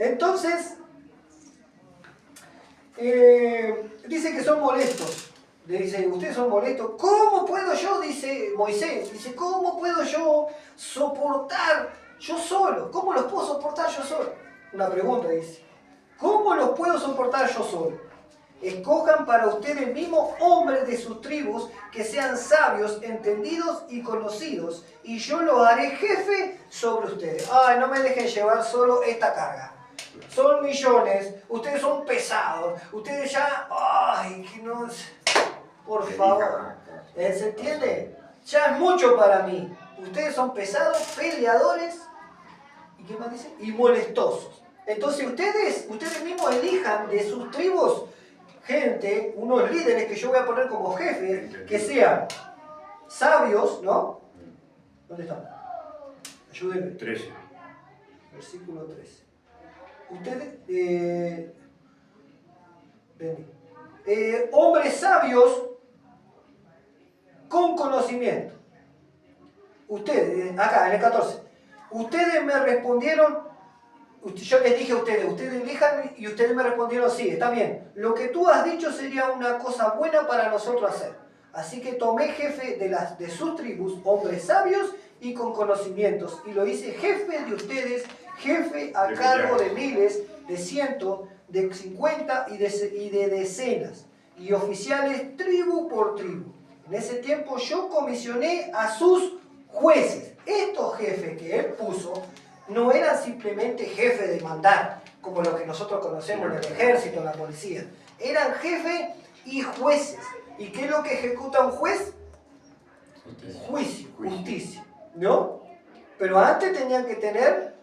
Entonces, dice que son molestos. Le dice, ustedes son molestos. ¿Cómo puedo yo? Dice Moisés. Dice, ¿cómo puedo yo soportar yo solo? ¿Cómo los puedo soportar yo solo? Una pregunta dice. ¿Cómo los puedo soportar yo solo? Escojan para ustedes mismos hombres de sus tribus que sean sabios, entendidos y conocidos, y yo los haré jefe sobre ustedes. Ay, no me dejen llevar solo esta carga. Son millones, ustedes son pesados, ustedes ya... Ay, que no... Por favor, ¿se entiende? Ya es mucho para mí. Ustedes son pesados, peleadores, ¿y qué más dice? Y molestosos. Entonces ustedes mismos elijan de sus tribus gente, unos líderes que yo voy a poner como jefes, que sean sabios, ¿no? ¿Dónde están? Ayúdenme. 13. Versículo 13. Ustedes, hombres sabios con conocimiento. Ustedes, acá en el 14, ustedes me respondieron, yo les dije a ustedes elijan y ustedes me respondieron, sí, está bien. Lo que tú has dicho sería una cosa buena para nosotros hacer. Así que tomé jefe de sus tribus, hombres sabios y con conocimientos, y lo hice jefe de ustedes, jefe a cargo de miles, de cientos, de 50 y de decenas, y oficiales tribu por tribu. En ese tiempo yo comisioné a sus jueces. Estos jefes que él puso no eran simplemente jefes de mandar, como lo que nosotros conocemos en el ejército, en la policía. Eran jefes y jueces. ¿Y qué es lo que ejecuta un juez? Juicio, justicia, ¿no? Pero antes tenían que tener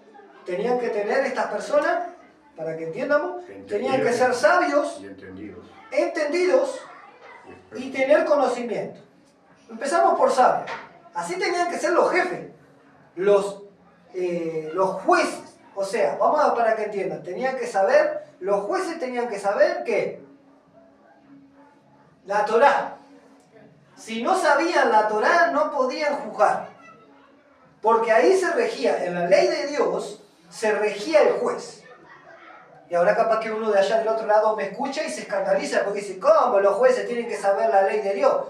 estas personas, para que entiendamos, tenían que ser sabios, entendidos y tener conocimiento. Empezamos por sabios. Así tenían que ser los jefes, los jueces. O sea, vamos a para que entiendan, tenían que saber, los jueces tenían que saber ¿qué? La Torá. Si no sabían la Torá, no podían juzgar. Porque ahí se regía, en la ley de Dios, se regía el juez. Y ahora capaz que uno de allá del otro lado me escucha y se escandaliza porque dice, ¿cómo los jueces tienen que saber la ley de Dios?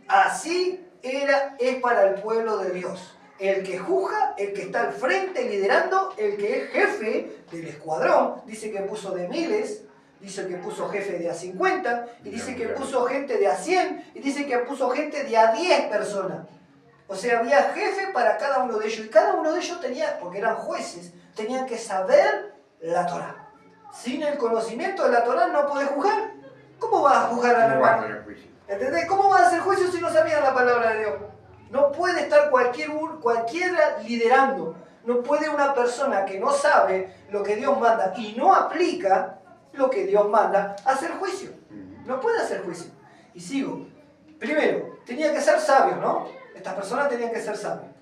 Así es para el pueblo de Dios. El que juzga, el que está al frente liderando, el que es jefe del escuadrón, dice que puso de miles, dice que puso jefe de a 50, y dice que puso gente de a 100, y dice que puso gente de a 10 personas. O sea, había jefe para cada uno de ellos, y cada uno de ellos tenía, porque eran jueces, tenían que saber la Torá. Sin el conocimiento de la Torá no podés juzgar. ¿Cómo vas a juzgar al hermano? ¿Entendés? ¿Cómo vas a hacer juicio si no sabías la palabra de Dios? No puede estar cualquiera liderando. No puede una persona que no sabe lo que Dios manda y no aplica lo que Dios manda hacer juicio. No puede hacer juicio. Y sigo. Primero, tenía que ser sabios, ¿no? Estas personas tenían que ser sabios.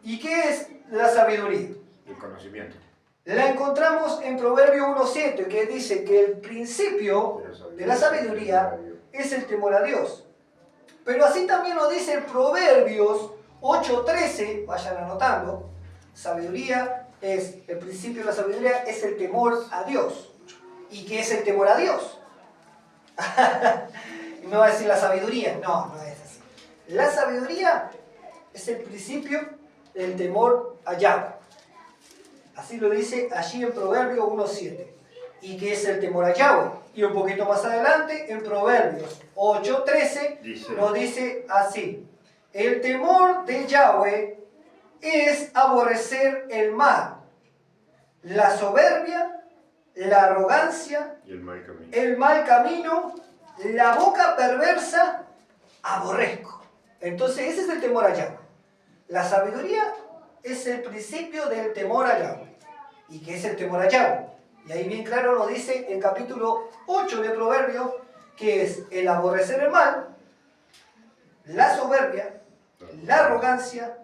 ¿Y qué es la sabiduría? El conocimiento. La encontramos en Proverbio 1.7, que dice que el principio de la sabiduría es el temor a Dios. Pero así también lo dice en Proverbios 8.13, vayan anotando, sabiduría es, el principio de la sabiduría es el temor a Dios. ¿Y qué es el temor a Dios? Y me va a decir la sabiduría. No, no es así. La sabiduría es el principio del temor a Yahweh. Así lo dice allí en Proverbios 1.7. ¿Y qué es el temor a Yahweh? Y un poquito más adelante, en Proverbios 8.13, nos dice así. El temor de Yahweh es aborrecer el mal, la soberbia, la arrogancia, y el mal camino, la boca perversa, aborrezco. Entonces ese es el temor a Yahweh. La sabiduría es el principio del temor a Yahweh. ¿Y qué es el temor a Yahweh? Y ahí bien claro nos dice en capítulo 8 de Proverbios que es el aborrecer el mal, la soberbia, la arrogancia,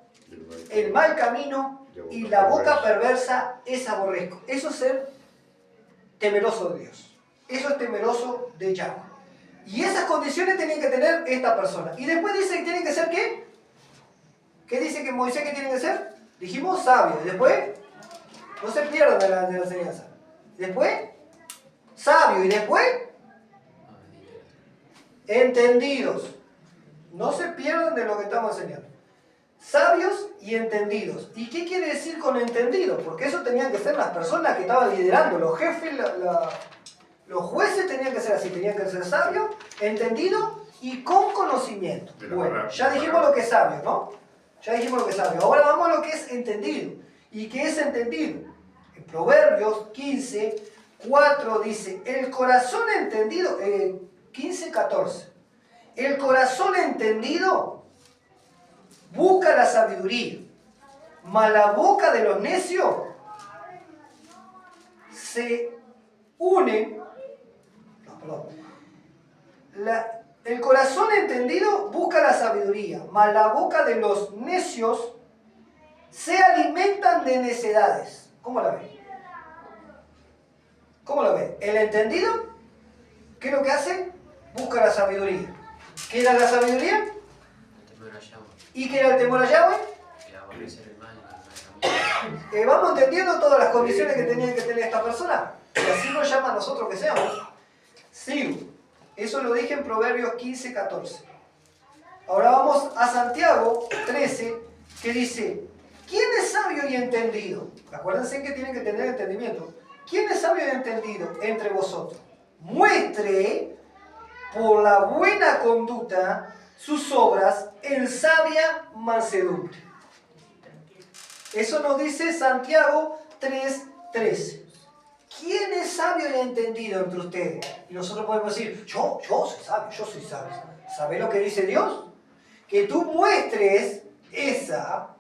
el mal camino y la boca perversa es aborrezco. Eso es ser temeroso de Dios. Eso es temeroso de Yahweh. Y esas condiciones tienen que tener esta persona. Y después dice que tienen que ser ¿qué? ¿Qué dice que Moisés que tienen que ser? Dijimos sabios. Y después, no se pierdan de la enseñanza. Después, sabio. Y después, entendidos. No se pierdan de lo que estamos enseñando. Sabios y entendidos. ¿Y qué quiere decir con entendidos? Porque eso tenían que ser las personas que estaban liderando, los jefes, los jueces tenían que ser así, tenían que ser sabios, entendidos y con conocimiento. Bueno, ya dijimos lo que es sabio, ¿no? Ya dijimos lo que es sabio. Ahora vamos a lo que es entendido. ¿Y qué es entendido? En Proverbios 15, 4 dice, el corazón entendido, 15, 14. El corazón entendido busca la sabiduría, mas la boca de los necios se une. No, perdón. El corazón entendido busca la sabiduría, mas la boca de los necios se alimentan de necedades. ¿Cómo la ve? ¿Cómo la ve? El entendido, ¿qué es lo que hace? Busca la sabiduría. ¿Qué era la sabiduría? ¿Y qué era el temor a Yahweh? Vamos entendiendo todas las condiciones que tenían que tener esta persona. Y así nos llama a nosotros que seamos. Sigo. Eso lo dije en Proverbios 15, 14. Ahora vamos a Santiago 13, que dice, ¿quién es sabio y entendido? Acuérdense que tienen que tener entendimiento. ¿Quién es sabio y entendido entre vosotros? Muestre por la buena conducta sus obras en sabia mansedumbre. Eso nos dice Santiago 3:13. ¿Quién es sabio y entendido entre ustedes? Y nosotros podemos decir, yo soy sabio, yo soy sabio. ¿Sabes lo que dice Dios? Que tú muestres eso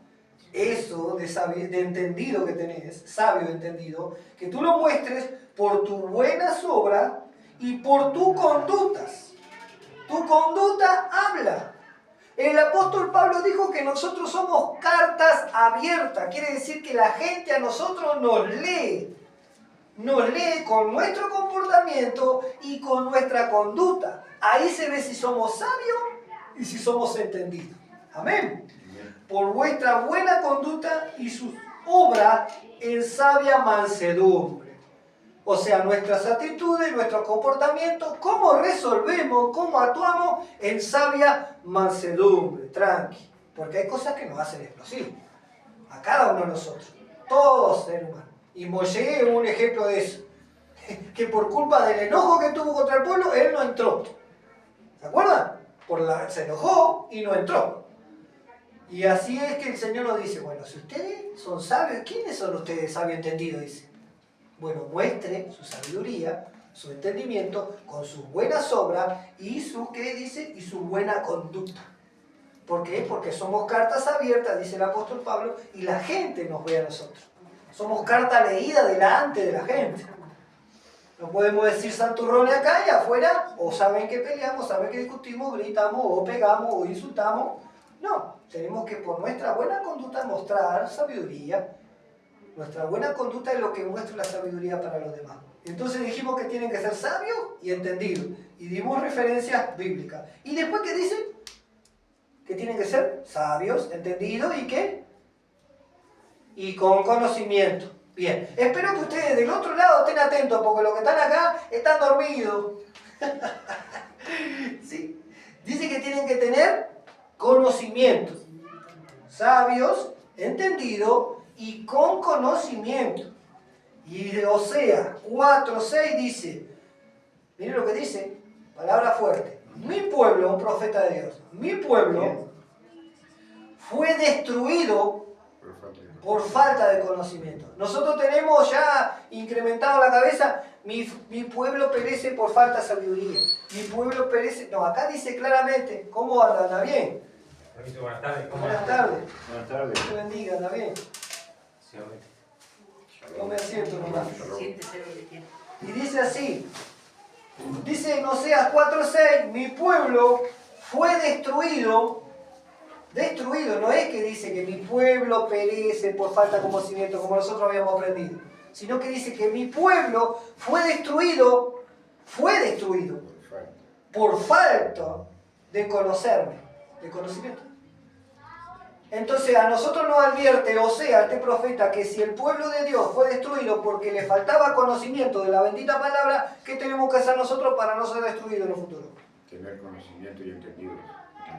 de entendido que tenés, sabio entendido, que tú lo muestres por tus buenas obras y por tus conductas. Tu conducta habla. El apóstol Pablo dijo que nosotros somos cartas abiertas. Quiere decir que la gente a nosotros nos lee. Nos lee con nuestro comportamiento y con nuestra conducta. Ahí se ve si somos sabios y si somos entendidos. Amén. Por vuestra buena conducta y sus obras en sabia mansedumbre. O sea, nuestras actitudes, nuestro comportamiento, cómo resolvemos, cómo actuamos en sabia mansedumbre, tranqui. Porque hay cosas que nos hacen explosivos. A cada uno de nosotros. Todos seres humanos. Y Moisés es un ejemplo de eso. Que por culpa del enojo que tuvo contra el pueblo, él no entró. ¿Se acuerdan? Se enojó y no entró. Y así es que el Señor nos dice, bueno, si ustedes son sabios, ¿quiénes son ustedes sabios entendidos? Dice. Bueno, muestre su sabiduría, su entendimiento, con sus buenas obras y su, ¿qué dice? Y su buena conducta. ¿Por qué? Porque somos cartas abiertas, dice el apóstol Pablo, y la gente nos ve a nosotros. Somos carta leída delante de la gente. No podemos decir santurrones acá y afuera, o saben que peleamos, saben que discutimos, gritamos, o pegamos, o insultamos. No, tenemos que por nuestra buena conducta mostrar sabiduría. Nuestra buena conducta es lo que muestra la sabiduría para los demás. Entonces dijimos que tienen que ser sabios y entendidos. Y dimos referencias bíblicas. ¿Y después qué dicen? Que tienen que ser sabios, entendidos y ¿qué? Y con conocimiento. Bien, espero que ustedes del otro lado estén atentos porque los que están acá están dormidos. ¿Sí? Dice que tienen que tener conocimiento. Sabios, entendidos y con conocimiento. Y Oseas 4:6 dice, miren lo que dice, palabra fuerte. Mi pueblo, un profeta de Dios, mi pueblo fue destruido por falta de conocimiento. Nosotros tenemos ya incrementado la cabeza, mi pueblo perece por falta de sabiduría. Mi pueblo perece, no, acá dice claramente, ¿cómo anda? ¿Anda bien? Buenas tardes. Buenas tardes. Buenas tardes. Dios te bendiga, ¿anda bien? No me siento nomás. Y dice así, dice en Oseas 4:6, mi pueblo fue destruido, no es que dice que mi pueblo perece por falta de conocimiento como nosotros habíamos aprendido, sino que dice que mi pueblo fue destruido por falta de conocerme, de conocimiento. Entonces a nosotros nos advierte Osea, este profeta, que si el pueblo de Dios fue destruido porque le faltaba conocimiento de la bendita palabra, ¿qué tenemos que hacer nosotros para no ser destruidos en el futuro? Tener conocimiento y entendido.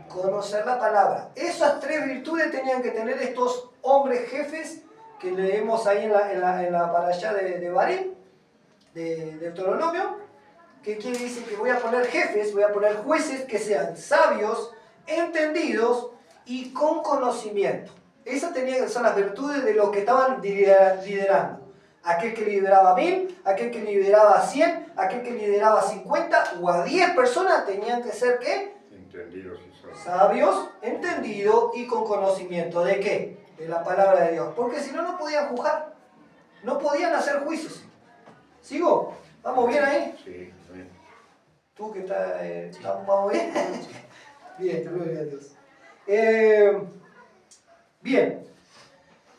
Conocer la palabra. Esas tres virtudes tenían que tener estos hombres jefes que leemos ahí en la parashá de Barim, de Deuteronomio, que aquí dice que voy a poner jefes, voy a poner jueces que sean sabios, entendidos y con conocimiento. Esas tenían que ser las virtudes de los que estaban liderando. Aquel que lideraba 1000, aquel que lideraba 100, aquel que lideraba 50 o a 10 personas tenían que ser ¿qué? Entendidos y sabios. Sabios, entendidos y con conocimiento. ¿De qué? De la palabra de Dios. Porque si no, no podían juzgar. No podían hacer juicios. ¿Sigo? ¿Vamos bien ahí? Sí, bien. ¿Tú que estás, vamos bien? Bien, gloria a Dios. Bien.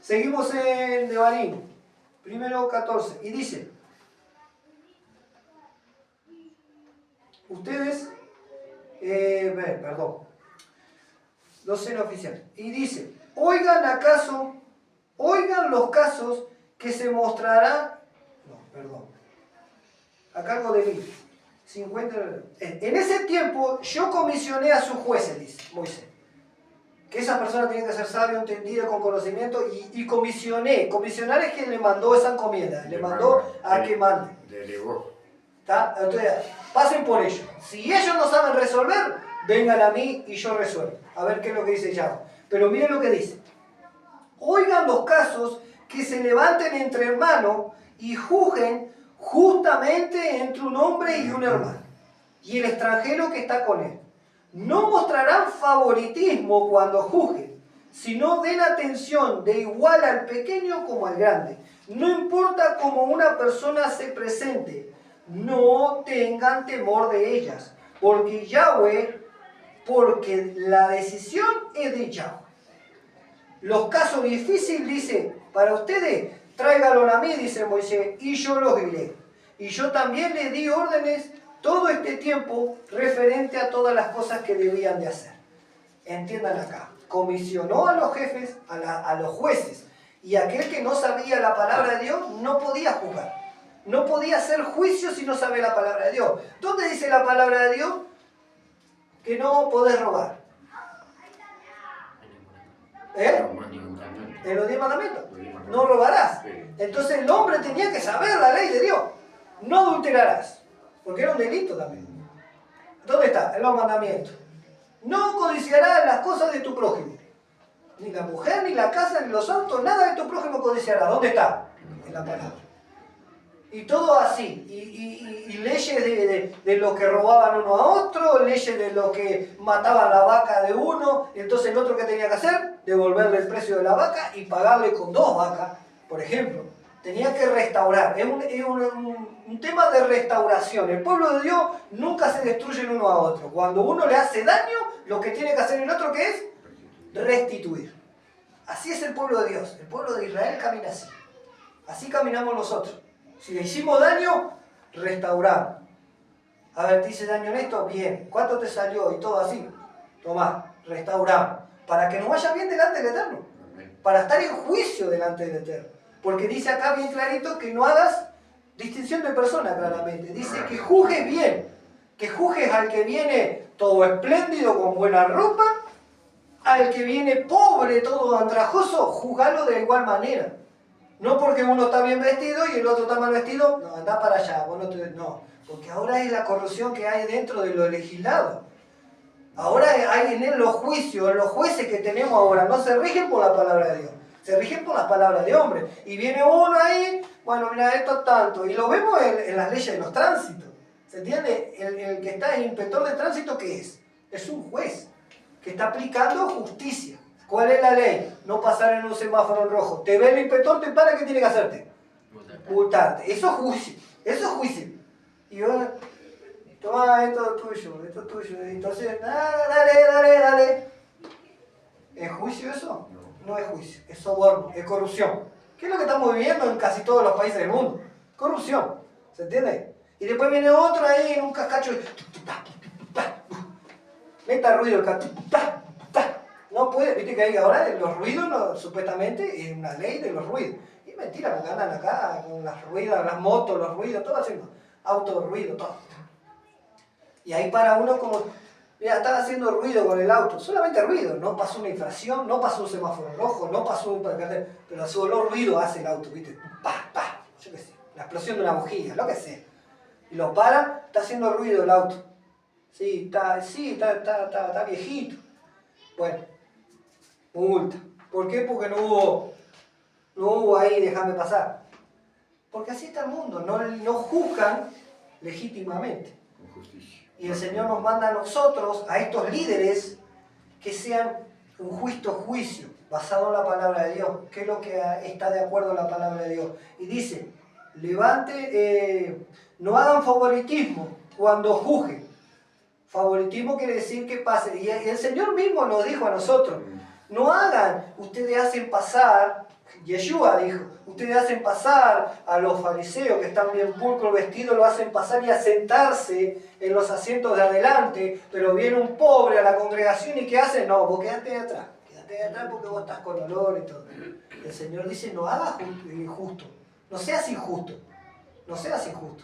Seguimos en Devarim. Primero 14. Y dice, ustedes, perdón, no sé en oficial. Y dice, oigan los casos que se mostrarán, a cargo de mí. 50, en ese tiempo yo comisioné a sus jueces, dice Moisés. Que esa persona tiene que ser sabio, entendida, con conocimiento, y comisioné. Comisionar es quien le mandó esa encomienda, le mandó a que mande. Delegó. ¿Está? Entonces, pasen por ello. Si ellos no saben resolver, vengan a mí y yo resuelvo. A ver qué es lo que dice Yahweh. Pero miren lo que dice. Oigan los casos que se levanten entre hermanos y juzguen justamente entre un hombre y un hermano, y el extranjero que está con él. No mostrarán favoritismo cuando juzguen, sino den atención de igual al pequeño como al grande. No importa cómo una persona se presente, no tengan temor de ellas, porque la decisión es de Yahweh. Los casos difíciles, dice, para ustedes, tráiganlo a mí, dice Moisés, y yo los iré. Y yo también les di órdenes todo este tiempo referente a todas las cosas que debían de hacer. Entiendan acá, comisionó a los jefes, a los jueces, y aquel que no sabía la palabra de Dios no podía juzgar. No podía hacer juicio si no sabe la palabra de Dios. ¿Dónde dice la palabra de Dios? Que no podés robar. En los 10 mandamientos. No robarás. Entonces el hombre tenía que saber la ley de Dios. No adulterarás. Porque era un delito también. ¿Dónde está? En los mandamientos. No codiciarás las cosas de tu prójimo. Ni la mujer, ni la casa, ni los autos, nada de tu prójimo codiciará. ¿Dónde está? En la palabra. Y todo así. Y leyes de los que robaban uno a otro, leyes de los que mataban la vaca de uno. Entonces el otro que tenía que hacer, devolverle el precio de la vaca y pagarle con 2 vacas, por ejemplo. Tenía que restaurar. Es un tema de restauración. El pueblo de Dios nunca se destruye el uno a otro. Cuando uno le hace daño, lo que tiene que hacer el otro, ¿qué es? Restituir. Así es el pueblo de Dios. El pueblo de Israel camina así. Así caminamos nosotros. Si le hicimos daño, restauramos. A ver, ¿te hice daño en esto? Bien. ¿Cuánto te salió? Y todo así. Tomá, restauramos. Para que nos vaya bien delante del Eterno. Para estar en juicio delante del Eterno. Porque dice acá bien clarito que no hagas distinción de persona claramente. Dice que juzgues bien. Que juzgues al que viene todo espléndido, con buena ropa. Al que viene pobre, todo andrajoso, juzgalo de igual manera. No porque uno está bien vestido y el otro está mal vestido, no, anda para allá. No, porque ahora es la corrupción que hay dentro de lo legislado. Ahora hay en él los juicios, los jueces que tenemos ahora no se rigen por la palabra de Dios, se rigen por las palabras de hombre. Y viene uno ahí, bueno, mira, esto tanto, y lo vemos en las leyes de los tránsitos. ¿Se entiende? El que está, el inspector de tránsito, ¿qué es? Es un juez que está aplicando justicia. ¿Cuál es la ley? No pasar en un semáforo en rojo. Te ve el inspector, te para, ¿qué tiene que hacerte? Multarte. Eso es juicio. Eso es juicio. Y yo, toma, esto es tuyo, esto es tuyo. Entonces, dale. ¿Es juicio eso? No es juicio. Es soborno, es corrupción. ¿Qué es lo que estamos viviendo en casi todos los países del mundo? Corrupción. ¿Se entiende? Y después viene otro ahí en un cascacho. Meta ruido el cascacho. No puede, viste que hay ahora los ruidos, supuestamente, es una ley de los ruidos. Y mentira, porque andan acá con las ruidas, las motos, los ruidos, todo haciendo. Auto, ruido, todo. Y ahí para uno como, mira, están haciendo ruido con el auto, solamente ruido, no pasó una infracción, no pasó un semáforo rojo, no pasó un... pero solo ruido hace el auto, viste, pa, pa, yo qué sé, la explosión de una bujía, lo que sea. Y lo para, está haciendo ruido el auto. Sí, está viejito. Bueno, multa. ¿Por qué? Porque no hubo ahí, déjame pasar. Porque así está el mundo, no juzgan legítimamente. Con justicia. Y el Señor nos manda a nosotros, a estos líderes, que sean un justo juicio, basado en la palabra de Dios. ¿Qué es lo que está de acuerdo a la palabra de Dios? Y dice, no hagan favoritismo cuando juzguen. Favoritismo quiere decir que pase. Y el Señor mismo nos dijo a nosotros, no hagan, ustedes hacen pasar, Yeshua dijo, ustedes hacen pasar a los fariseos que están bien pulcros vestidos, lo hacen pasar y a sentarse en los asientos de adelante, pero viene un pobre a la congregación y ¿qué hace? No, vos quédate de atrás porque vos estás con olor y todo. El Señor dice, no hagas injusto, no seas injusto, no seas injusto.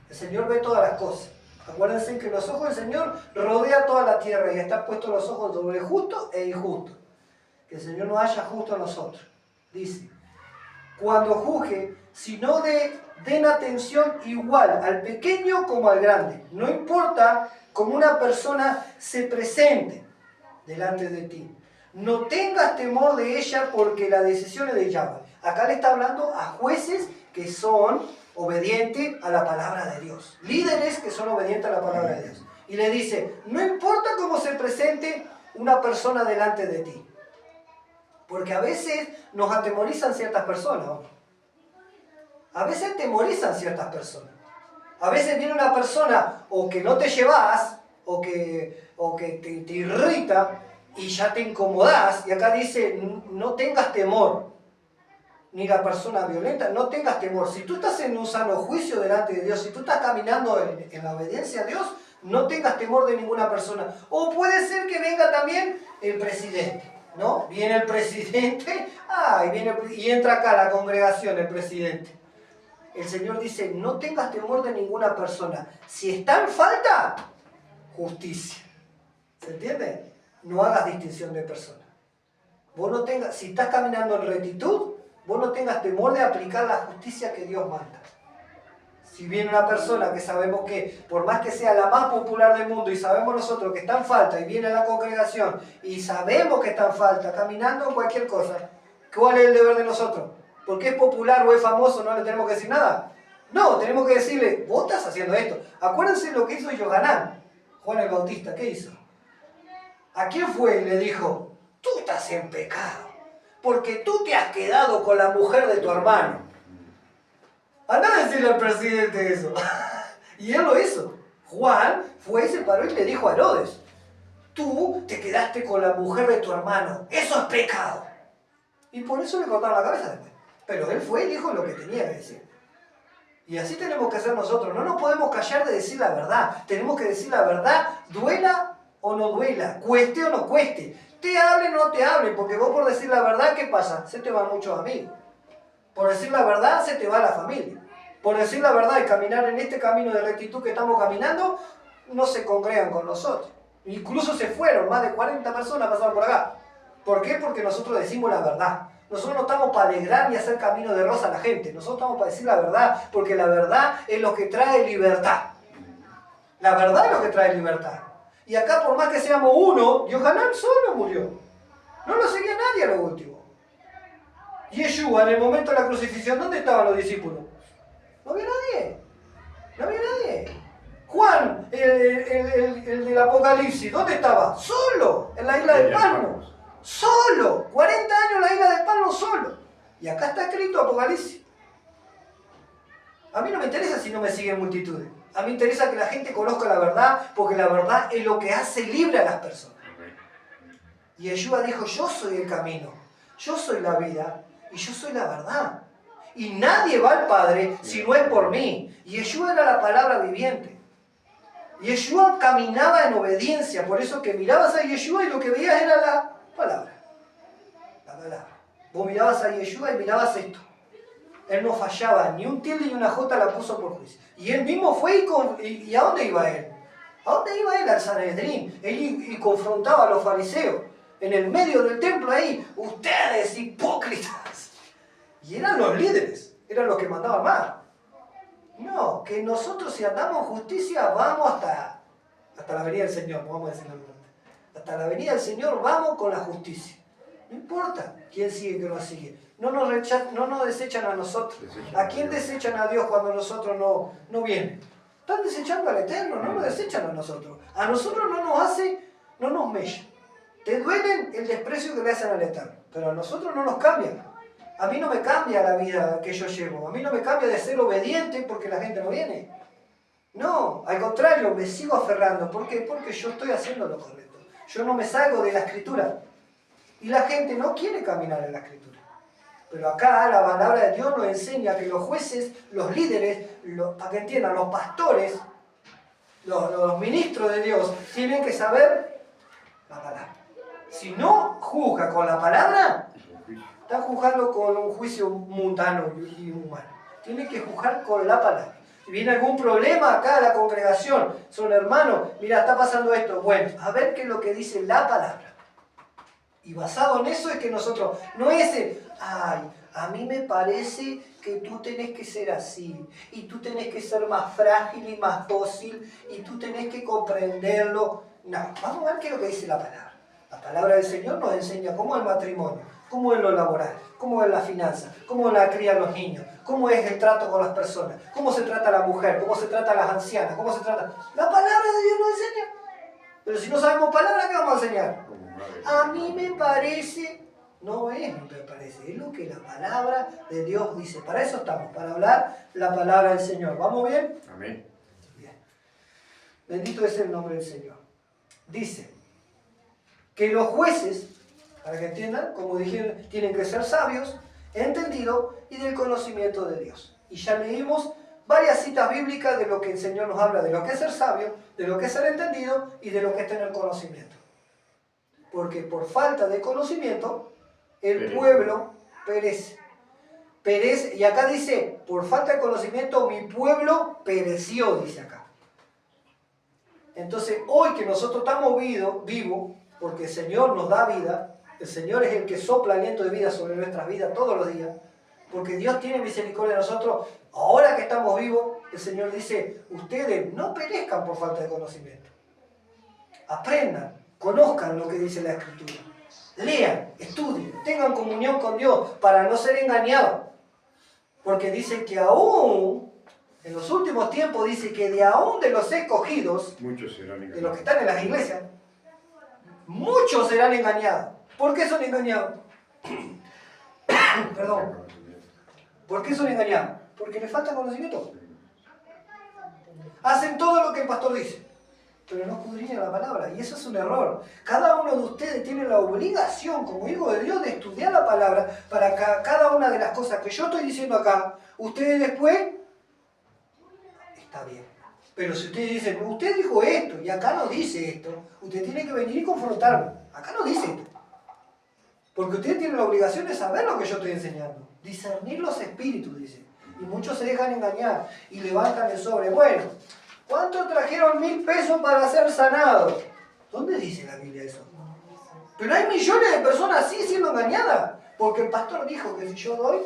El Señor ve todas las cosas. Acuérdense que los ojos del Señor rodean toda la tierra y están puestos los ojos sobre justo e injusto. Que el Señor no haya justo a nosotros. Dice, cuando juzgue, si no den atención igual al pequeño como al grande. No importa cómo una persona se presente delante de ti. No tengas temor de ella porque la decisión es de Yahweh. Acá le está hablando a jueces que son obedientes a la palabra de Dios. Líderes que son obedientes a la palabra de Dios. Y le dice, no importa cómo se presente una persona delante de ti. Porque a veces nos atemorizan ciertas personas. ¿No? A veces atemorizan ciertas personas. A veces viene una persona o que no te llevas, o que te irrita y ya te incomodás. Y acá dice, no tengas temor. Ni la persona violenta, no tengas temor. Si tú estás en un sano juicio delante de Dios, si tú estás caminando en la obediencia a Dios, no tengas temor de ninguna persona. O puede ser que venga también el presidente, ¿no? Viene el presidente, y entra acá a la congregación el presidente. El Señor dice, no tengas temor de ninguna persona. Si está en falta, justicia. ¿Se entiende? No hagas distinción de personas. Vos no tengas, si estás caminando en rectitud, vos no tengas temor de aplicar la justicia que Dios manda. Si viene una persona que sabemos que, por más que sea la más popular del mundo, y sabemos nosotros que está en falta, y viene a la congregación, y sabemos que está en falta, caminando en cualquier cosa, ¿cuál es el deber de nosotros? ¿Porque es popular o es famoso no le tenemos que decir nada? No, tenemos que decirle, vos estás haciendo esto. Acuérdense lo que hizo Yohanan, Juan el Bautista, ¿qué hizo? ¿A quién fue y le dijo, tú estás en pecado? Porque tú te has quedado con la mujer de tu hermano. Anda a decirle al presidente eso. Y él lo hizo. Juan fue y se paró y le dijo a Herodes, tú te quedaste con la mujer de tu hermano. Eso es pecado. Y por eso le cortaron la cabeza después. Pero él fue y dijo lo que tenía que decir. Y así tenemos que hacer nosotros. No nos podemos callar de decir la verdad. Tenemos que decir la verdad, duela o no duela, cueste o no cueste. Te hablen o no te hablen, porque vos por decir la verdad, ¿qué pasa? Se te van muchos amigos. Por decir la verdad, se te va la familia. Por decir la verdad y caminar en este camino de rectitud que estamos caminando, no se congregan con nosotros. Incluso se fueron, más de 40 personas pasaron por acá. ¿Por qué? Porque nosotros decimos la verdad. Nosotros no estamos para alegrar ni hacer camino de rosa a la gente. Nosotros estamos para decir la verdad, porque la verdad es lo que trae libertad. La verdad es lo que trae libertad. Y acá, por más que seamos uno, Yohanan solo murió. No lo seguía nadie a lo último. Yeshua, en el momento de la crucifixión, ¿dónde estaban los discípulos? No había nadie. No había nadie. Juan, el del Apocalipsis, ¿dónde estaba? Solo, en la isla de Patmos. Solo. 40 años en la isla de Patmos solo. Y acá está escrito Apocalipsis. A mí no me interesa si no me siguen multitudes. A mí me interesa que la gente conozca la verdad, porque la verdad es lo que hace libre a las personas. Y Yeshua dijo, yo soy el camino, yo soy la vida y yo soy la verdad. Y nadie va al Padre si no es por mí. Y Yeshua era la palabra viviente. Y Yeshua caminaba en obediencia, por eso que mirabas a Yeshua y lo que veías era la Palabra. La palabra. Vos mirabas a Yeshua y mirabas esto. Él no fallaba, ni un tilde ni una jota la puso por juicio. Y él mismo fue ¿y a dónde iba él? ¿A dónde iba él? Al Sanedrín. Él y confrontaba a los fariseos. En el medio del templo ahí, ustedes hipócritas. Y eran los líderes, eran los que mandaban más. No, que nosotros si andamos en justicia vamos hasta la venida del Señor, vamos a decirlo. Hasta la venida del Señor vamos con la justicia. No importa quién sigue que no sigue. No nos desechan a nosotros. ¿A quién desechan a Dios cuando nosotros no vienen? Están desechando al Eterno, no nos desechan a nosotros. A nosotros no nos mella. Te duelen el desprecio que le hacen al Eterno, pero a nosotros no nos cambian. A mí no me cambia la vida que yo llevo. A mí no me cambia de ser obediente porque la gente no viene. No, al contrario, me sigo aferrando. ¿Por qué? Porque yo estoy haciendo lo correcto. Yo no me salgo de la Escritura. Y la gente no quiere caminar en la Escritura. Pero acá la palabra de Dios nos enseña que los jueces, los líderes, para que entiendan, los pastores, los ministros de Dios, tienen que saber la palabra. Si no juzga con la palabra, está juzgando con un juicio mundano y humano. Tiene que juzgar con la palabra. Si viene algún problema acá a la congregación, son hermanos, mira, está pasando esto. Bueno, a ver qué es lo que dice la palabra. Y basado en eso es que nosotros, no es a mí me parece que tú tenés que ser así, y tú tenés que ser más frágil y más dócil, y tú tenés que comprenderlo. No, vamos a ver qué es lo que dice la palabra. La palabra del Señor nos enseña cómo es el matrimonio, cómo es lo laboral, cómo es la finanza, cómo la crían los niños, cómo es el trato con las personas, cómo se trata a la mujer, cómo se trata a las ancianas, cómo se trata... La palabra de Dios nos enseña. Pero si no sabemos palabra, ¿qué vamos a enseñar? A mí me parece, no es lo que me parece, es lo que la palabra de Dios dice. Para eso estamos, para hablar la palabra del Señor. ¿Vamos bien? Amén. Bien. Bendito es el nombre del Señor. Dice que los jueces, para que entiendan, como dijeron, tienen que ser sabios, entendidos y del conocimiento de Dios. Y ya leímos varias citas bíblicas de lo que el Señor nos habla, de lo que es ser sabio, de lo que es ser entendido y de lo que es tener conocimiento. Porque por falta de conocimiento, el pueblo perece. Perece, y acá dice, por falta de conocimiento, mi pueblo pereció, dice acá. Entonces, hoy que nosotros estamos vivos, porque el Señor nos da vida, el Señor es el que sopla aliento de vida sobre nuestras vidas todos los días, porque Dios tiene misericordia de nosotros. Ahora que estamos vivos, el Señor dice, ustedes no perezcan por falta de conocimiento. Aprendan, conozcan lo que dice la Escritura. Lean, estudien, tengan comunión con Dios para no ser engañados. Porque dice que aún, en los últimos tiempos, dice que de aún de los escogidos, muchos serán engañados. De los que están en las iglesias, muchos serán engañados. ¿Por qué son engañados? Perdón. ¿Por qué son engañados? Porque les falta conocimiento. Hacen todo lo que el pastor dice, pero no escudriñan la palabra, y eso es un error. Cada uno de ustedes tiene la obligación, como hijo de Dios, de estudiar la palabra para que cada una de las cosas que yo estoy diciendo acá, ustedes después, está bien. Pero si ustedes dicen, usted dijo esto y acá no dice esto, usted tiene que venir y confrontarme. Acá no dice esto. Porque ustedes tienen la obligación de saber lo que yo estoy enseñando. Discernir los espíritus, dice. Y muchos se dejan engañar y levantan el sobre. Bueno, ¿cuánto trajeron 1.000 pesos para ser sanados? ¿Dónde dice la Biblia eso? Pero hay millones de personas así siendo engañadas. Porque el pastor dijo que si yo doy,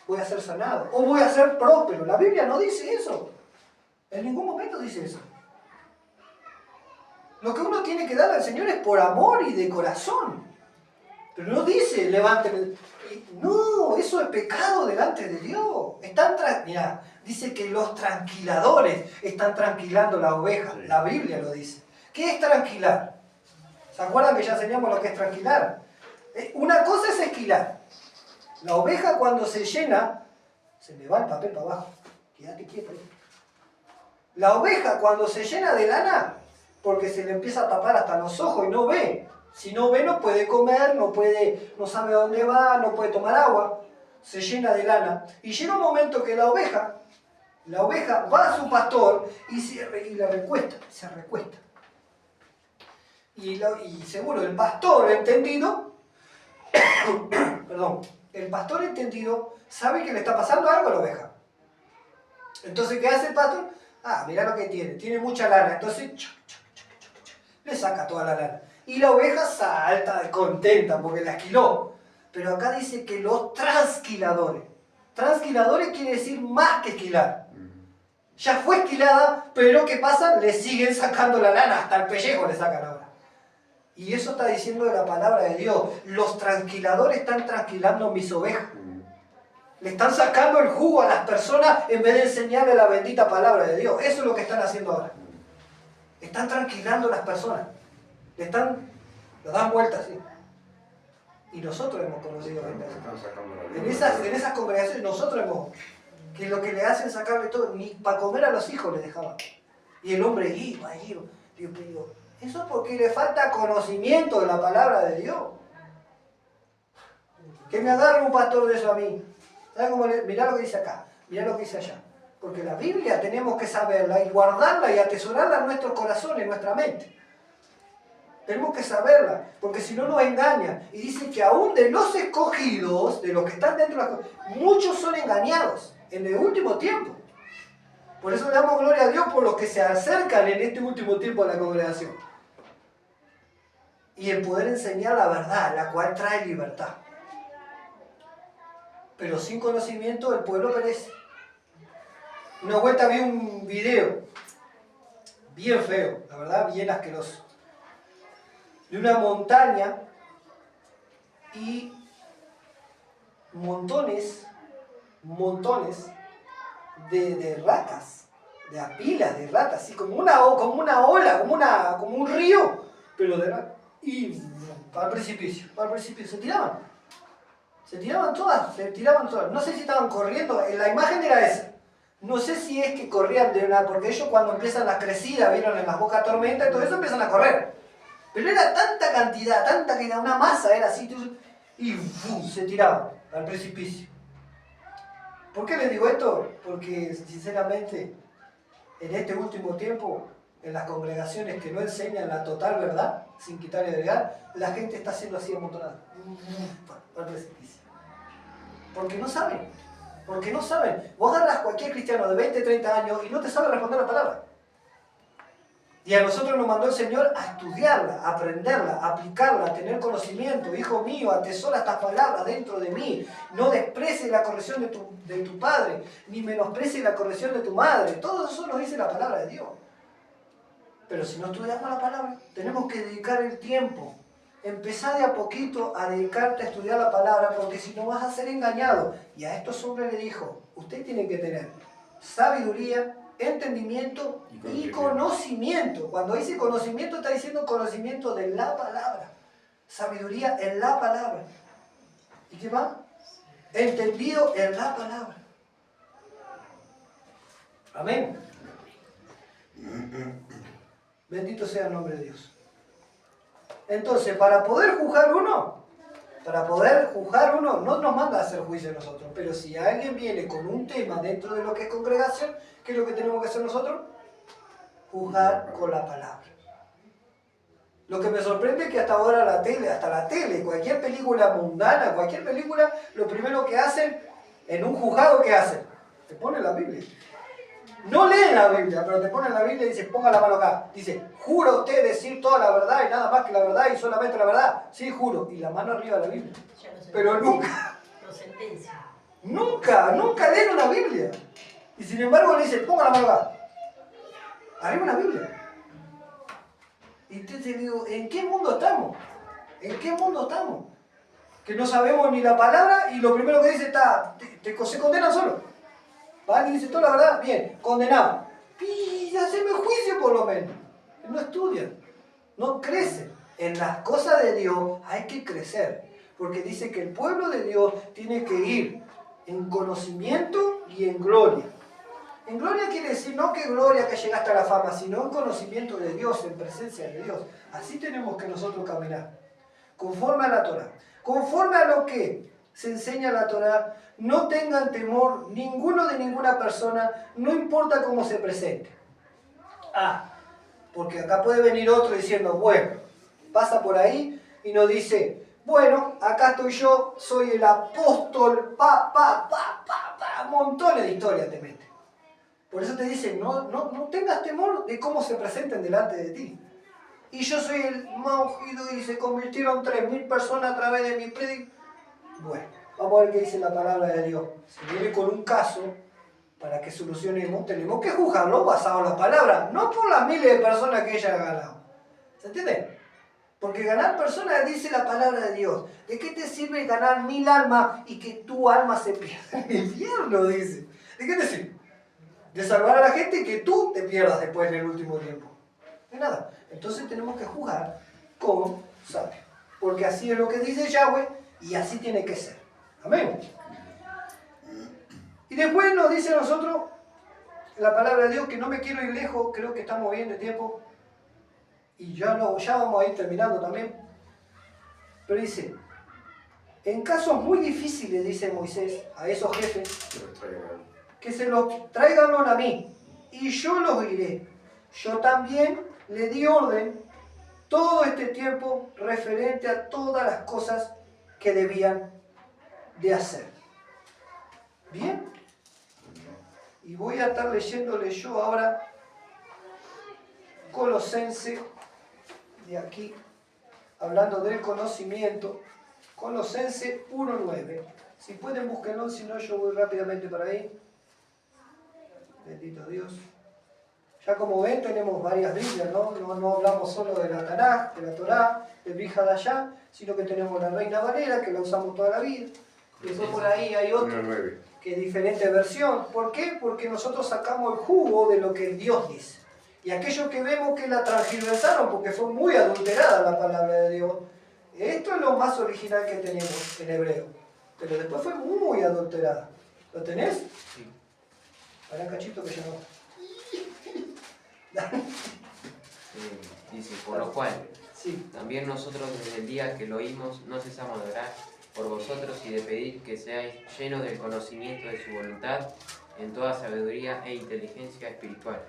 voy a ser sanado. O voy a ser próspero. La Biblia no dice eso. En ningún momento dice eso. Lo que uno tiene que dar al Señor es por amor y de corazón. Pero no dice, levánteme. No, eso es pecado delante de Dios. Mirá, dice que los tranquiladores están tranquilando la oveja. Sí. La Biblia lo dice. ¿Qué es tranquilar? ¿Se acuerdan que ya enseñamos lo que es tranquilar? Una cosa es esquilar. La oveja cuando se llena, se me va el papel para abajo. Quédate quieto. La oveja cuando se llena de lana, porque se le empieza a tapar hasta los ojos y no ve. Si no ve, no puede comer, no sabe a dónde va, no puede tomar agua. Se llena de lana. Y llega un momento que la oveja va a su pastor y le recuesta, se recuesta. Y seguro el pastor entendido perdón, el pastor entendido sabe que le está pasando algo a la oveja. Entonces, ¿qué hace el pastor? Ah, mira lo que tiene mucha lana. Entonces, le saca toda la lana. Y la oveja salta contenta porque la esquiló. Pero acá dice que los transquiladores. Transquiladores quiere decir más que esquilar. Ya fue esquilada, pero ¿qué pasa? Le siguen sacando la lana, hasta el pellejo le sacan ahora. Y eso está diciendo de la palabra de Dios. Los transquiladores están transquilando mis ovejas. Le están sacando el jugo a las personas en vez de enseñarle la bendita palabra de Dios. Eso es lo que están haciendo ahora. Están tranquilando a las personas. Lo dan vueltas, ¿sí? Y nosotros hemos conocido en esas congregaciones, nosotros hemos, que lo que le hacen sacarle todo, ni para comer a los hijos le dejaban. Y el hombre iba. Digo, eso es porque le falta conocimiento de la palabra de Dios. Que me agarre un pastor de eso a mí. ¿Sabes cómo? Mirá lo que dice acá, mirá lo que dice allá. Porque la Biblia tenemos que saberla y guardarla y atesorarla en nuestro corazón, en nuestra mente. Tenemos que saberla, porque si no nos engañan. Y dice que aún de los escogidos, de los que están dentro de las cosas, muchos son engañados en el último tiempo. Por eso le damos gloria a Dios por los que se acercan en este último tiempo a la congregación. Y en poder enseñar la verdad, la cual trae libertad. Pero sin conocimiento el pueblo perece. Una vuelta vi un video, bien feo, la verdad, bien asqueroso, de una montaña y montones de ratas, de pilas de ratas, así como una ola, como un río, pero de ratas. Y al precipicio, se tiraban todas. No sé si estaban corriendo, la imagen era esa. No sé si es que corrían de una, porque ellos cuando empiezan las crecidas, vieron en las bocas tormentas y todo eso, empiezan a correr. Pero era tanta cantidad, que era una masa, era así, y se tiraban al precipicio. ¿Por qué les digo esto? Porque sinceramente, en este último tiempo, en las congregaciones que no enseñan la total verdad, sin quitar y agregar, la gente está haciendo así amontonada, al precipicio. Porque no saben. Vos agarras a cualquier cristiano de 20, 30 años y no te sabe responder la palabra. Y a nosotros nos mandó el Señor a estudiarla, a aprenderla, a aplicarla, a tener conocimiento. Hijo mío, atesora estas palabras dentro de mí. No desprecies la corrección de tu padre, ni menosprecies la corrección de tu madre. Todo eso nos dice la palabra de Dios. Pero si no estudiamos la palabra, tenemos que dedicar el tiempo. Empezá de a poquito a dedicarte a estudiar la palabra, porque si no vas a ser engañado. Y a estos hombres le dijo, usted tiene que tener sabiduría, entendimiento y conocimiento. Cuando dice conocimiento, está diciendo conocimiento de la palabra. Sabiduría en la palabra. ¿Y qué más? Entendido en la palabra. Amén. Bendito sea el nombre de Dios. Entonces, para poder juzgar uno, no nos manda a hacer juicio a nosotros, pero si alguien viene con un tema dentro de lo que es congregación, ¿qué es lo que tenemos que hacer nosotros? Juzgar con la palabra. Lo que me sorprende es que hasta ahora la tele, cualquier película mundana, lo primero que hacen, en un juzgado, ¿qué hacen? Te ponen la Biblia. No leen la Biblia, pero te ponen la Biblia y dicen, ponga la mano acá. Dice, ¿jura usted decir toda la verdad y nada más que la verdad y solamente la verdad? Sí, juro. Y la mano arriba de la Biblia. Pero nunca. Lo sentencia. Nunca leen una Biblia. Y sin embargo le dicen, ponga la mano acá. Arriba una Biblia. Y te digo, ¿en qué mundo estamos? Que no sabemos ni la palabra y lo primero que dice se condenan solo. Van y dicen toda la verdad, bien, condenado. Y haceme juicio por lo menos. No estudian, no crecen. En las cosas de Dios hay que crecer. Porque dice que el pueblo de Dios tiene que ir en conocimiento y en gloria. En gloria quiere decir no que gloria que llegaste a la fama, sino en conocimiento de Dios, en presencia de Dios. Así tenemos que nosotros caminar. Conforme a la Torah. Conforme a lo que se enseña la Torah, no tengan temor ninguno de ninguna persona, no importa cómo se presente. Porque acá puede venir otro diciendo, bueno, pasa por ahí y nos dice, Bueno, acá estoy yo, soy el apóstol, montones de historias te mete. Por eso te dicen, no tengas temor de cómo se presenten delante de ti. Y yo soy el más ungido y se convirtieron 3.000 personas a través de mi prédica. Bueno, vamos a ver qué dice la palabra de Dios. Si viene con un caso, para que solucionemos, tenemos que juzgarlo basado en la palabra, no por las miles de personas que ella ha ganado. ¿Se entiende? Porque ganar personas dice la palabra de Dios. ¿De qué te sirve ganar 1.000 almas y que tu alma se pierda en el infierno? Dice. ¿De qué te sirve? De salvar a la gente y que tú te pierdas después en el último tiempo. De nada. Entonces tenemos que jugar como sabios. Porque así es lo que dice Yahweh y así tiene que ser. Amén. Y después nos dice a nosotros la palabra de Dios, que no me quiero ir lejos, creo que estamos bien de tiempo. Y ya vamos a ir terminando también. Pero dice, en casos muy difíciles, dice Moisés a esos jefes, que se los traigan a mí, y yo los iré. Yo también le di orden todo este tiempo referente a todas las cosas que debían de hacer. ¿Bien? Y voy a estar leyéndole yo ahora Colosense, de aquí, hablando del conocimiento, Colosense 1:9. Si pueden, búsquenlo, si no yo voy rápidamente para ahí. Bendito Dios. Ya como ven, tenemos varias Biblias, ¿no? No hablamos solo de la Tanaj, de la Torá, del Brit Hadashah, sino que tenemos la Reina Valera, que la usamos toda la vida. Y después por ahí hay otra, que es diferente versión. ¿Por qué? Porque nosotros sacamos el jugo de lo que Dios dice. Y aquellos que vemos que la transgiversaron, porque fue muy adulterada la palabra de Dios, esto es lo más original que tenemos en hebreo. Pero después fue muy adulterada. ¿Lo tenés? Sí. Para un cachito que ya no. Dice, por lo cual, Sí. también nosotros desde el día que lo oímos no cesamos de orar por vosotros y de pedir que seáis llenos del conocimiento de su voluntad en toda sabiduría e inteligencia espiritual,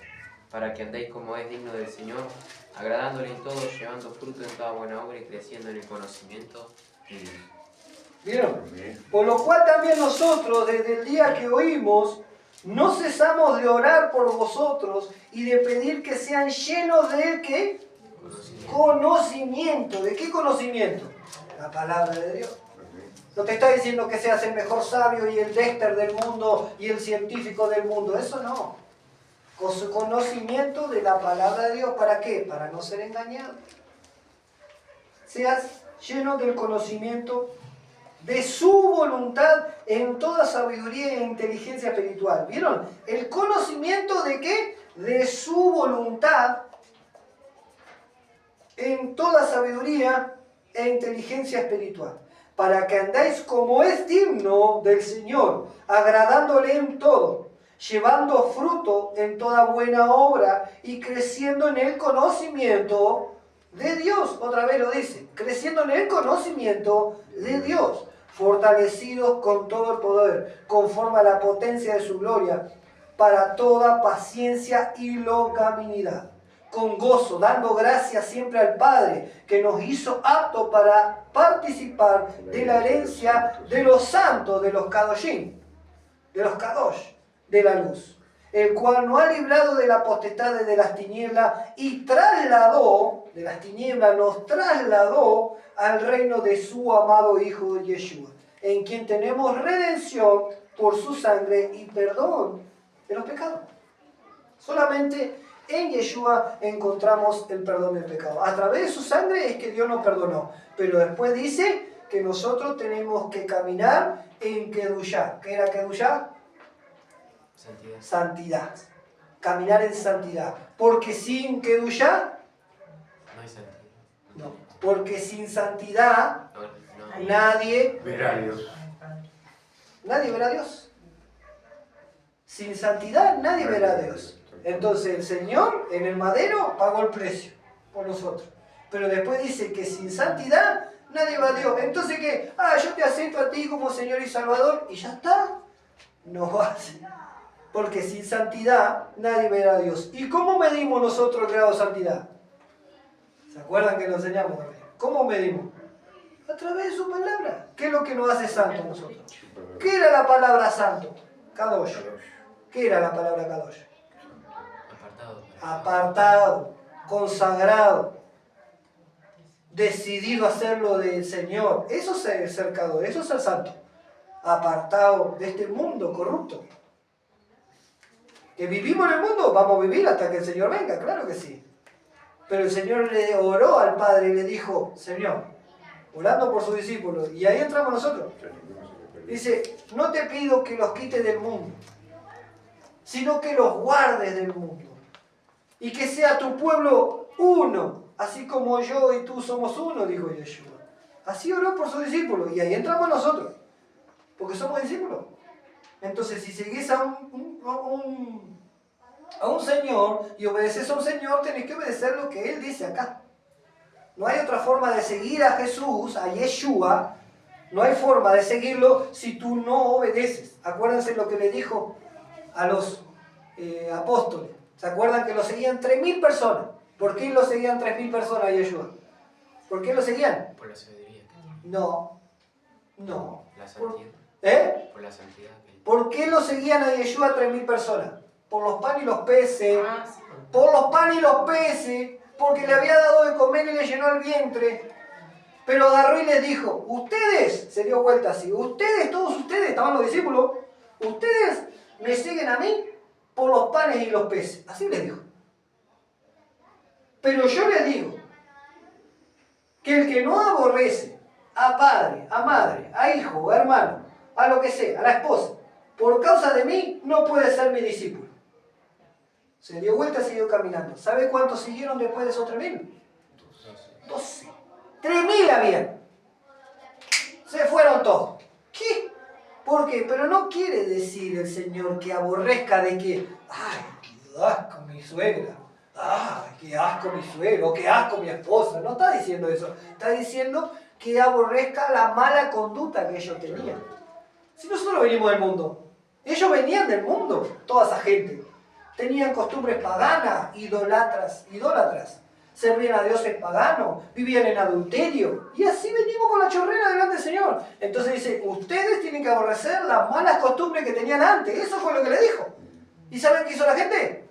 para que andéis como es digno del Señor, agradándole en todo, llevando fruto en toda buena obra y creciendo en el conocimiento de Dios. ¿Vieron? Por lo cual también nosotros, desde el día que oímos, no cesamos de orar por vosotros y de pedir que sean llenos de ¿qué? Conocimiento. ¿De qué conocimiento? La palabra de Dios. No te está diciendo que seas el mejor sabio y el Dexter del mundo y el científico del mundo. Eso no. Con su conocimiento de la palabra de Dios. ¿Para qué? Para no ser engañado. Seas lleno del conocimiento de su voluntad en toda sabiduría e inteligencia espiritual. ¿Vieron? El conocimiento de qué? De su voluntad en toda sabiduría e inteligencia espiritual. Para que andáis como es digno del Señor, agradándole en todo, llevando fruto en toda buena obra y creciendo en el conocimiento de Dios. Otra vez lo dice, creciendo en el conocimiento de Dios, fortalecidos con todo el poder, conforme a la potencia de su gloria, para toda paciencia y longanimidad, con gozo, dando gracias siempre al Padre, que nos hizo aptos para participar de la herencia de los santos, de los Kadoshim, de los Kadosh, de la luz, el cual nos ha librado de la potestad de las tinieblas y trasladó, de las tinieblas nos trasladó al reino de su amado Hijo Yeshua, en quien tenemos redención por su sangre y perdón de los pecados. Solamente en Yeshua encontramos el perdón del pecado. A través de su sangre es que Dios nos perdonó. Pero después dice que nosotros tenemos que caminar en Kedushá. ¿Qué era Kedushá? Santidad. Santidad. Caminar en santidad. Porque sin Kedushá, No hay santidad. no. Porque sin santidad, No. nadie Verá a Dios. verá a Dios. Sin santidad, nadie verá a Dios. Entonces el Señor en el madero pagó el precio por nosotros. Pero después dice que sin santidad nadie va a Dios. Entonces que, yo te acepto a ti como Señor y Salvador y ya está. No va así. Porque sin santidad nadie verá a Dios. ¿Y cómo medimos nosotros el grado de santidad? ¿Se acuerdan que lo enseñamos? ¿Cómo medimos? A través de su palabra. ¿Qué es lo que nos hace santos nosotros? Su palabra. ¿Qué era la palabra santo? Kadosh. Kadosh. ¿Qué era la palabra Kadosh? Apartado. Apartado, consagrado, decidido a hacerlo del Señor. Eso es ser Kadosh, eso es ser santo. Apartado de este mundo corrupto. ¿Que vivimos en el mundo? Vamos a vivir hasta que el Señor venga, claro que sí. Pero el Señor le oró al Padre y le dijo, Señor, orando por sus discípulos, y ahí entramos nosotros. Que ninguno se le perdió. Dice, no te pido que los quites del mundo, sino que los guardes del mundo. Y que sea tu pueblo uno, así como yo y tú somos uno, dijo Yeshua. Así oró por sus discípulos, y ahí entramos nosotros, porque somos discípulos. Entonces, si seguís a un Señor y obedeces a un Señor, tenés que obedecer lo que Él dice acá. No hay otra forma de seguir a Jesús, a Yeshua. No hay forma de seguirlo si tú no obedeces. Acuérdense lo que le dijo a los apóstoles. ¿Se acuerdan que lo seguían 3.000 personas? ¿Por qué lo seguían 3.000 personas a Yeshua? ¿Por qué lo seguían? Por la sabiduría que tiene. No. La santidad. Por la santidad que tiene. ¿Por qué lo seguían a Yeshua 3.000 personas? Por los panes y los peces. Sí. Por los panes y los peces. Porque le había dado de comer y le llenó el vientre. Pero agarró y les dijo, ustedes, se dio vuelta así, ustedes, todos ustedes, estaban los discípulos, ustedes me siguen a mí por los panes y los peces. Así les dijo. Pero yo les digo que el que no aborrece a padre, a madre, a hijo, a hermano, a lo que sea, a la esposa, por causa de mí, no puede ser mi discípulo. Se dio vuelta y siguió caminando. ¿Sabe cuántos siguieron después de esos 3.000? 12. 3.000 habían. Se fueron todos. ¿Qué? ¿Por qué? Pero no quiere decir el Señor que aborrezca de que, ay, qué asco mi suegra, ay, qué asco mi suegro, qué asco mi esposa. No está diciendo eso. Está diciendo que aborrezca la mala conducta que ellos tenían. Si nosotros venimos del mundo, ellos venían del mundo, toda esa gente. Tenían costumbres paganas, idólatras. Servían a dioses paganos, vivían en adulterio. Y así venimos con la chorrera delante del Señor. Entonces dice, ustedes tienen que aborrecer las malas costumbres que tenían antes. Eso fue lo que le dijo. ¿Y saben qué hizo la gente?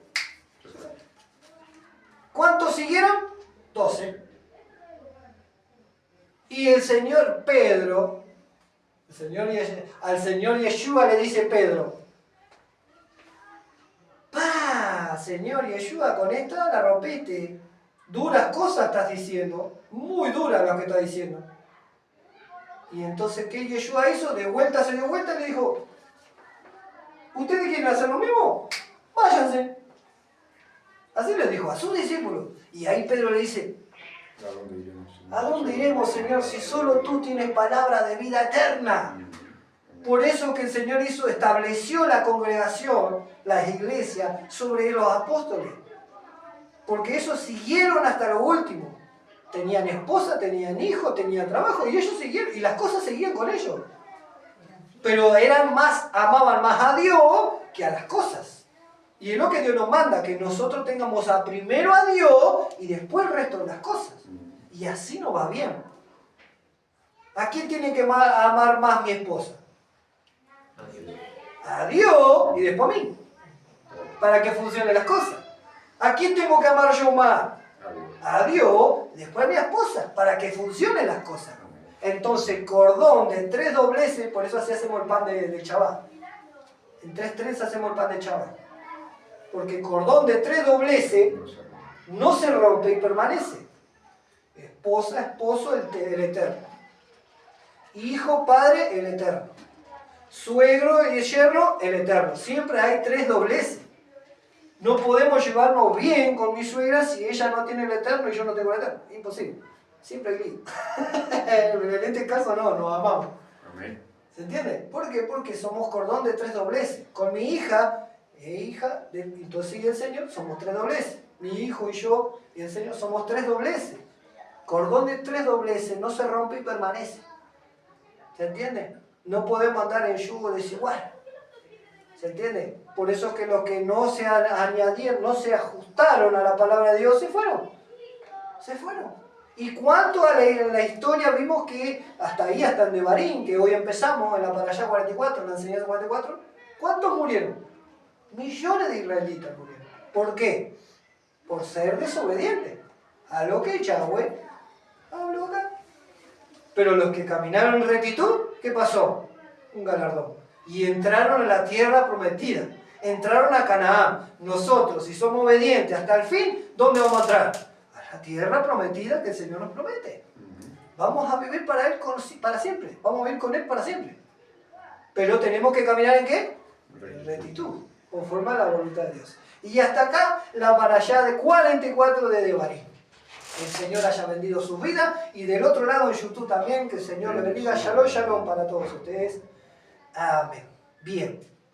¿Cuántos siguieron? 12. Y el Señor Pedro, al Señor Yeshua le dice Pedro, Señor Yeshua, con esta la rompiste. Duras cosas estás diciendo, muy duras lo que estás diciendo. Y entonces, ¿qué Yeshua hizo? De vuelta se dio vuelta y le dijo, ¿ustedes quieren hacer lo mismo? Váyanse. Así les dijo a sus discípulos. Y ahí Pedro le dice, ¿A dónde iremos, Señor? ¿a dónde iremos, Señor, si solo tú tienes palabra de vida eterna? Por eso que el Señor estableció la congregación, las iglesias, sobre los apóstoles. Porque esos siguieron hasta lo último. Tenían esposa, tenían hijos, tenían trabajo, y ellos siguieron, y las cosas seguían con ellos. Pero amaban más a Dios que a las cosas. Y es lo que Dios nos manda, que nosotros tengamos primero a Dios y después el resto de las cosas. Y así nos va bien. ¿A quién tiene que amar más mi esposa? A Dios y después a mí. Para que funcionen las cosas. ¿A quién tengo que amar yo más? A Dios y después a mi esposa. Para que funcionen las cosas. Entonces, cordón de 3 dobleces, por eso así hacemos el pan de Shabbat. En 3 trenzas hacemos el pan de Shabbat. Porque cordón de 3 dobleces no se rompe y permanece. Esposa, esposo, el eterno. Hijo, padre, el eterno. Suegro y yerno, el eterno. Siempre hay 3 dobleces. No podemos llevarnos bien con mi suegra si ella no tiene el eterno y yo no tengo el eterno. Imposible. Siempre hay lío. En este caso no, nos amamos. Amén. ¿Se entiende? ¿Por qué? Porque somos cordón de 3 dobleces. Con mi hija, entonces y el Señor, somos 3 dobleces. Mi hijo y yo y el Señor somos 3 dobleces. Cordón de 3 dobleces no se rompe y permanece. ¿Se entiende? No podemos andar en yugo desigual. ¿Se entiende? Por eso es que los que no se añadieron, no se ajustaron a la palabra de Dios, se fueron. Se fueron. ¿Y cuánto a la historia vimos que hasta ahí, hasta en Devarim, que hoy empezamos en la Parashá 44, en la enseñanza 44, ¿cuántos murieron? Millones de israelitas murieron. ¿Por qué? Por ser desobedientes a lo que Yahweh habló acá. Pero los que caminaron en rectitud, ¿qué pasó? Un galardón. Y entraron en la tierra prometida. Entraron a Canaán. Nosotros, si somos obedientes hasta el fin, ¿dónde vamos a entrar? A la tierra prometida que el Señor nos promete. Vamos a vivir para Él para siempre. Vamos a vivir con Él para siempre. Pero tenemos que caminar ¿en qué? En rectitud, conforme a la voluntad de Dios. Y hasta acá la parashá de 44 de Devarim. El Señor haya bendido sus vidas. Y del otro lado en YouTube también, que el Señor le bendiga. Shalom, shalom para todos ustedes. Amén. Bien.